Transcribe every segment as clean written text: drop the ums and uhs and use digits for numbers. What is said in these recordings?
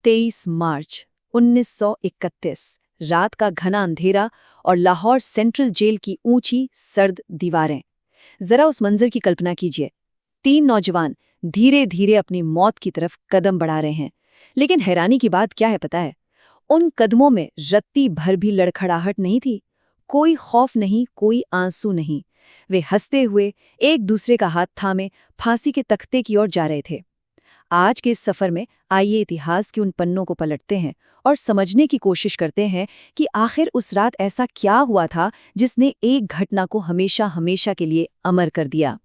23 मार्च 1931 रात का घना अंधेरा और लाहौर सेंट्रल जेल की ऊंची सर्द दीवारें। जरा उस मंजर की कल्पना कीजिए। 3 नौजवान धीरे धीरे अपनी मौत की तरफ कदम बढ़ा रहे हैं। लेकिन हैरानी की बात क्या है पता है? उन कदमों में रत्ती भर भी लड़खड़ाहट नहीं थी। कोई खौफ नहीं, कोई आंसू नहीं। वे हंसते हुए एक दूसरे का हाथ थामे फांसी के तख्ते की ओर जा रहे थे। आज के इस सफर में आइए इतिहास के उन पन्नों को पलटते हैं और समझने की कोशिश करते हैं कि आखिर उस रात ऐसा क्या हुआ था जिसने एक घटना को हमेशा हमेशा के लिए अमर कर दिया।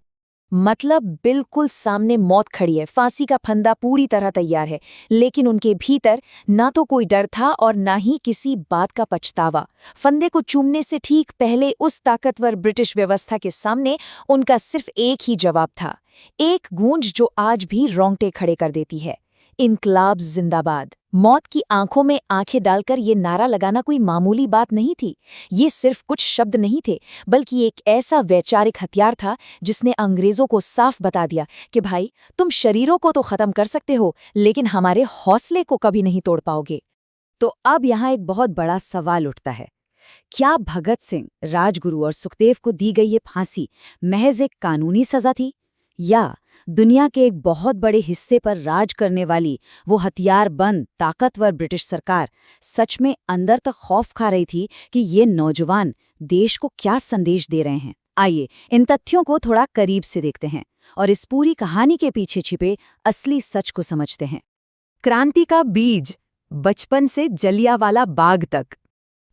मतलब बिल्कुल सामने मौत खड़ी है, फांसी का फंदा पूरी तरह तैयार है, लेकिन उनके भीतर ना तो कोई डर था और ना ही किसी बात का पछतावा। फंदे को चूमने से ठीक पहले उस ताकतवर ब्रिटिश व्यवस्था के सामने उनका सिर्फ एक ही जवाब था, एक गूंज जो आज भी रोंगटे खड़े कर देती है, इनकलाब जिंदाबाद। मौत की आंखों में आंखें डालकर ये नारा लगाना कोई मामूली बात नहीं थी। ये सिर्फ कुछ शब्द नहीं थे, बल्कि एक ऐसा वैचारिक हथियार था जिसने अंग्रेजों को साफ बता दिया कि भाई, तुम शरीरों को तो खत्म कर सकते हो, लेकिन हमारे हौसले को कभी नहीं तोड़ पाओगे। तो अब यहाँ एक बहुत बड़ा सवाल उठता है। क्या भगत सिंह, राजगुरु और सुखदेव को दी गई ये फांसी महज एक कानूनी सजा थी, या दुनिया के एक बहुत बड़े हिस्से पर राज करने वाली वो हथियारबंद ताकतवर ब्रिटिश सरकार सच में अंदर तक खौफ खा रही थी कि ये नौजवान देश को क्या संदेश दे रहे हैं? आइए इन तथ्यों को थोड़ा करीब से देखते हैं और इस पूरी कहानी के पीछे छिपे असली सच को समझते हैं। क्रांति का बीज, बचपन से जलियांवाला बाग तक।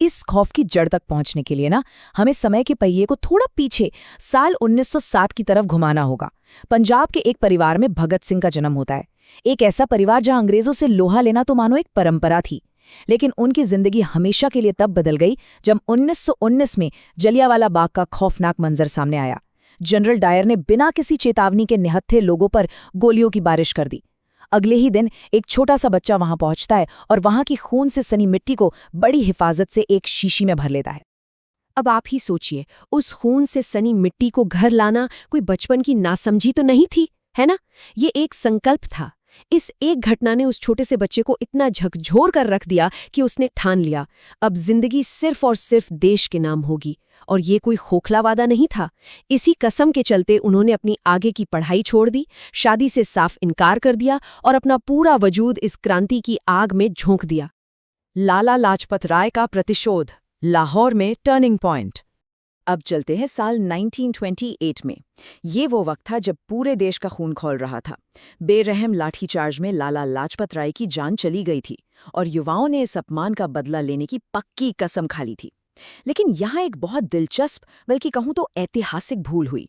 इस खौफ की जड़ तक पहुंचने के लिए ना, हमें समय के पहिए को थोड़ा पीछे साल 1907 की तरफ घुमाना होगा। पंजाब के एक परिवार में भगत सिंह का जन्म होता है। एक ऐसा परिवार जहां अंग्रेजों से लोहा लेना तो मानो एक परंपरा थी। लेकिन उनकी जिंदगी हमेशा के लिए तब बदल गई जब 1919 में जलियांवाला बाग का खौफनाक मंजर सामने आया। जनरल डायर ने बिना किसी चेतावनी के निहत्थे लोगों पर गोलियों की बारिश कर दी। अगले ही दिन एक छोटा सा बच्चा वहां पहुंचता है और वहां की खून से सनी मिट्टी को बड़ी हिफाजत से एक शीशी में भर लेता है। अब आप ही सोचिए, उस खून से सनी मिट्टी को घर लाना कोई बचपन की नासमझी तो नहीं थी, है ना? ये एक संकल्प था। इस एक घटना ने उस छोटे से बच्चे को इतना झकझोर कर रख दिया कि उसने ठान लिया, अब जिंदगी सिर्फ और सिर्फ देश के नाम होगी। और ये कोई खोखला वादा नहीं था। इसी कसम के चलते उन्होंने अपनी आगे की पढ़ाई छोड़ दी, शादी से साफ इनकार कर दिया और अपना पूरा वजूद इस क्रांति की आग में झोंक दिया। लाला लाजपत राय का प्रतिशोध, लाहौर में टर्निंग पॉइंट। अब चलते हैं साल 1928 में। ये वो वक्त था जब पूरे देश का खून खौल रहा था। बेरहम लाठीचार्ज में लाला लाजपत राय की जान चली गई थी और युवाओं ने इस अपमान का बदला लेने की पक्की कसम खा ली थी। लेकिन यहाँ एक बहुत दिलचस्प, बल्कि कहूँ तो ऐतिहासिक भूल हुई।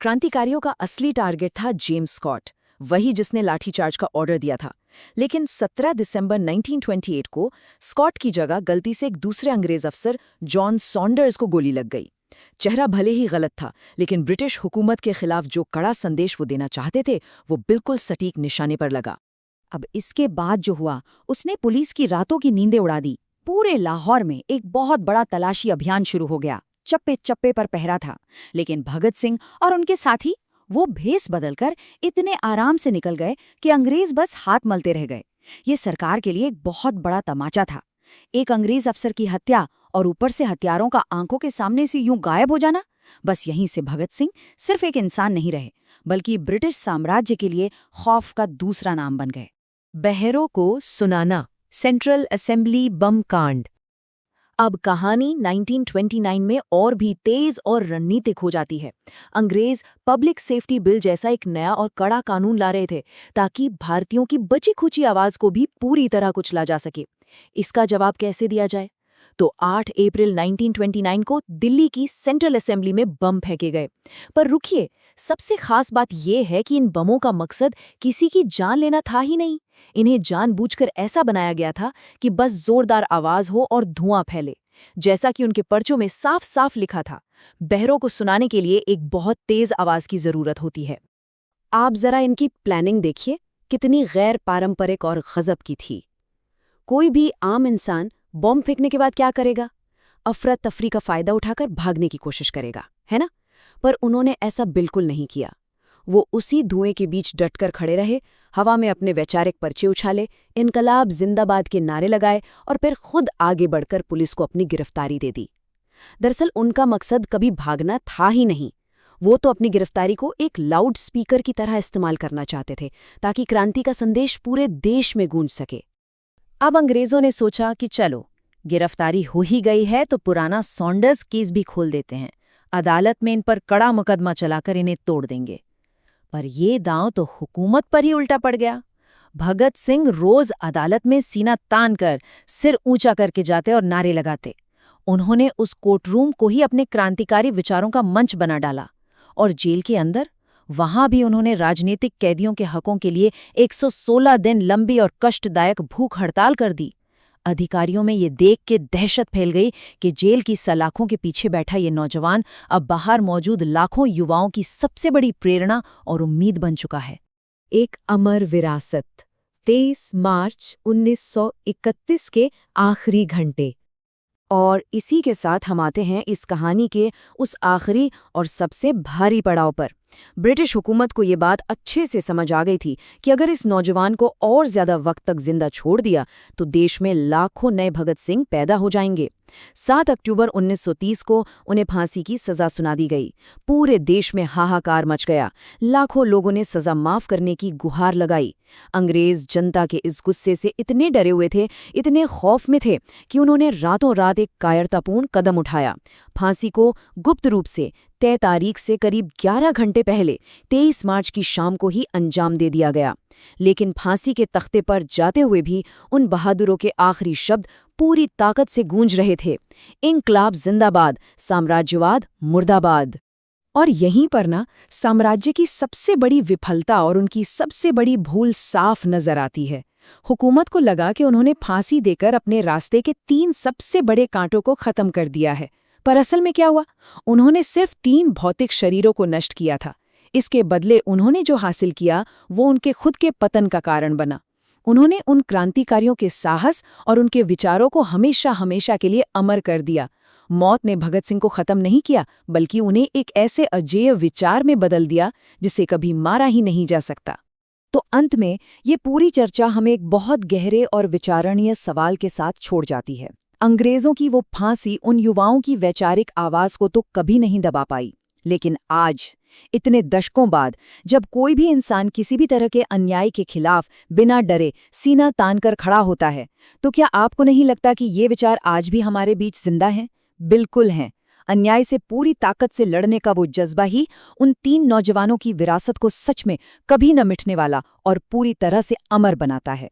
क्रांतिकारियों का असली टारगेट था जेम्स स्कॉट, वही जिसने लाठीचार्ज का ऑर्डर दिया था। लेकिन 17 दिसंबर 1928 को स्कॉट की जगह गलती से एक दूसरे अंग्रेज अफसर जॉन सॉन्डर्स को गोली लग गई। चेहरा भले ही गलत था, लेकिन ब्रिटिश हुकूमत के खिलाफ जो कड़ा संदेश वो देना चाहते थे, वो बिल्कुल सटीक निशाने पर लगा। अब इसके बाद जो हुआ, उसने पुलिस की रातों की नींदें उड़ा दी। पूरे लाहौर में एक बहुत बड़ा तलाशी अभियान शुरू हो गया। चप्पे चप्पे पर पहरा था। लेकिन भगत सिंह और उनके साथी, वो भेस बदलकर इतने आराम से निकल गए कि अंग्रेज बस हाथ मलते रह गए। ये सरकार के लिए एक बहुत बड़ा तमाचा था। एक अंग्रेज अफसर की हत्या और ऊपर से हथियारों का आंखों के सामने से यूं गायब हो जाना। बस यहीं से भगत सिंह सिर्फ एक इंसान नहीं रहे, बल्कि ब्रिटिश साम्राज्य के लिए खौफ का दूसरा नाम बन गए। बहरों को सुनाना, सेंट्रल असेंबली बम कांड। अब कहानी 1929 में और भी तेज और रणनीतिक हो जाती है। अंग्रेज पब्लिक सेफ्टी बिल जैसा एक नया और कड़ा कानून ला रहे थे ताकि भारतीयों की बची खुची आवाज को भी पूरी तरह कुचला जा सके। इसका जवाब कैसे दिया जाए? तो 8 अप्रैल 1929 को दिल्ली की सेंट्रल असेंबली में बम फेंके गए। पर रुकिए, सबसे खास बात यह है कि इन बमों का मकसद किसी की जान लेना था ही नहीं। इन्हें जानबूझकर ऐसा बनाया गया था कि बस जोरदार आवाज हो और धुआं फैले। जैसा कि उनके पर्चों में साफ साफ लिखा था, बहरों को सुनाने के लिए एक बहुत तेज आवाज की जरूरत होती है। आप जरा इनकी प्लानिंग देखिए, कितनी गैर पारंपरिक और गजब की थी। कोई भी आम इंसान बॉम्ब फेंकने के बाद क्या करेगा? अफरा तफरी का फायदा उठाकर भागने की कोशिश करेगा, है ना? पर उन्होंने ऐसा बिल्कुल नहीं किया। वो उसी धुएं के बीच डटकर खड़े रहे, हवा में अपने वैचारिक पर्चे उछाले, इनकलाब जिंदाबाद के नारे लगाए और फिर खुद आगे बढ़कर पुलिस को अपनी गिरफ्तारी दे दी। दरअसल उनका मकसद कभी भागना था ही नहीं। वो तो अपनी गिरफ्तारी को एक लाउड स्पीकर की तरह इस्तेमाल करना चाहते थे, ताकि क्रांति का संदेश पूरे देश में गूंज सके। अब अंग्रेजों ने सोचा कि चलो, गिरफ्तारी हो ही गई है तो पुराना सॉन्डर्स केस भी खोल देते हैं, अदालत में इन पर कड़ा मुकदमा चलाकर इन्हें तोड़ देंगे। पर ये दांव तो हुकूमत पर ही उल्टा पड़ गया। भगत सिंह रोज अदालत में सीना तान कर सिर ऊंचा करके जाते और नारे लगाते। उन्होंने उस कोर्टरूम को ही अपने क्रांतिकारी विचारों का मंच बना डाला। और जेल के अंदर, वहां भी उन्होंने राजनीतिक कैदियों के हकों के लिए 116 दिन लंबी और कष्टदायक भूख हड़ताल कर दी। अधिकारियों में ये देख के दहशत फैल गई कि जेल की सलाखों के पीछे बैठा ये नौजवान अब बाहर मौजूद लाखों युवाओं की सबसे बड़ी प्रेरणा और उम्मीद बन चुका है। एक अमर विरासत। 23 मार्च 1931 के आखिरी घंटे। और इसी के साथ हम आते हैं इस कहानी के उस आखिरी और सबसे भारी पड़ाव पर। ब्रिटिश हुकूमत को ये बात अच्छे से समझ आ गई थी कि अगर इस नौजवान को और ज्यादा वक्त तक जिंदा छोड़ दिया तो देश में लाखों नए भगत सिंह पैदा हो जाएंगे। 7 अक्टूबर 1930 को उन्हें फांसी की सजा सुना दी गई। पूरे देश में हाहाकार मच गया। लाखों लोगों ने सजा माफ करने की गुहार लगाई। अंग्रेज जनता के इस गुस्से से इतने डरे हुए थे, इतने खौफ में थे कि उन्होंने रातों रात एक कायरतापूर्ण कदम उठाया। फांसी को गुप्त रूप से तय तारीख से करीब 11 घंटे पहले 23 मार्च की शाम को ही अंजाम दे दिया गया। लेकिन फांसी के तख्ते पर जाते हुए भी उन बहादुरों के आखिरी शब्द पूरी ताकत से गूंज रहे थे, इंकलाब जिंदाबाद, साम्राज्यवाद मुर्दाबाद। और यहीं पर ना साम्राज्य की सबसे बड़ी विफलता और उनकी सबसे बड़ी भूल साफ नजर आती है। हुकूमत को लगा कि उन्होंने फांसी देकर अपने रास्ते के 3 सबसे बड़े कांटों को खत्म कर दिया है, पर असल में क्या हुआ? उन्होंने सिर्फ 3 भौतिक शरीरों को नष्ट किया था। इसके बदले उन्होंने जो हासिल किया वो उनके खुद के पतन का कारण बना। उन्होंने उन क्रांतिकारियों के साहस और उनके विचारों को हमेशा हमेशा के लिए अमर कर दिया। मौत ने भगत सिंह को खत्म नहीं किया, बल्कि उन्हें एक ऐसे अजेय विचार में बदल दिया जिसे कभी मारा ही नहीं जा सकता। तो अंत में ये पूरी चर्चा हमें एक बहुत गहरे और विचारणीय सवाल के साथ छोड़ जाती है। अंग्रेजों की वो फांसी उन युवाओं की वैचारिक आवाज को तो कभी नहीं दबा पाई, लेकिन आज, इतने दशकों बाद, जब कोई भी इंसान किसी भी तरह के अन्याय के खिलाफ बिना डरे सीना तान कर खड़ा होता है, तो क्या आपको नहीं लगता कि ये विचार आज भी हमारे बीच जिंदा हैं? बिल्कुल हैं। अन्याय से पूरी ताकत से लड़ने का वो जज्बा ही उन 3 नौजवानों की विरासत को सच में कभी न मिटने वाला और पूरी तरह से अमर बनाता है।